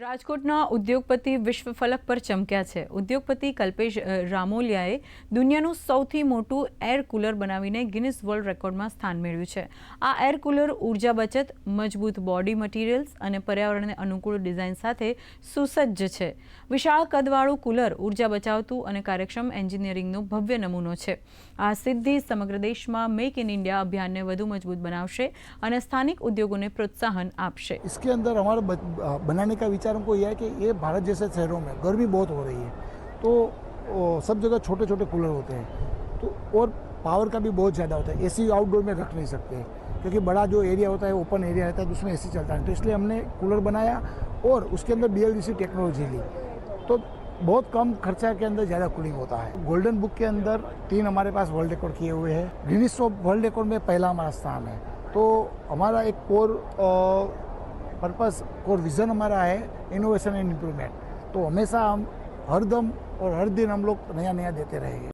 રાજકોટના ઉદ્યોગપતિ વિશ્વ ફલક પર ચમક્યા છે. ઉદ્યોગપતિ કલ્પેશ રામોલિયાએ દુનિયાનું સૌથી મોટું એર કુલર બનાવીને ગિનિસ વર્લ્ડ રેકોર્ડમાં સ્થાન મેળવ્યું છે. આ એર કુલર ઉર્જા બચત, મજબૂત બોડી મટીરિયલ્સ અને પર્યાવરણને અનુકૂળ ડિઝાઇન સાથે સુસજ્જ છે. વિશાળ કદવાળું કુલર ઉર્જા બચાવતું અને કાર્યક્ષમ એન્જિનિયરિંગનો ભવ્ય નમૂનો છે. આ સિદ્ધિ સમગ્ર દેશમાં મેક ઇન इंडिया અભિયાનને વધુ મજબૂત બનાવશે અને સ્થાનિક उद्योगों ने प्रोत्साहन आपसे. इसके अंदर हमारा बनाने का विचार हमको यह है कि ये भारत जैसे शहरों में गर्मी बहुत हो रही है, तो सब जगह छोटे छोटे कूलर होते हैं, तो और पावर का भी बहुत ज़्यादा होता है. एसी आउटडोर में रख नहीं सकते क्योंकि बड़ा जो एरिया होता है ओपन एरिया रहता है, तो उसमें एसी चलता है. तो इसलिए हमने कूलर बनाया और उसके अंदर BLDC टेक्नोलॉजी ली, तो बहुत कम खर्चा के अंदर ज़्यादा कूलिंग होता है. गोल्डन बुक के अंदर 3 हमारे पास वर्ल्ड रिकॉर्ड किए हुए हैं. गिनीज ऑफ वर्ल्ड रिकॉर्ड में पहला हमारा स्थान है. तो हमारा एक कोर पर्पस कोर विज़न हमारा है इनोवेशन एंड इम्प्रूवमेंट. तो हमेशा हम हर दम और हर दिन हम लोग नया नया देते रहेंगे.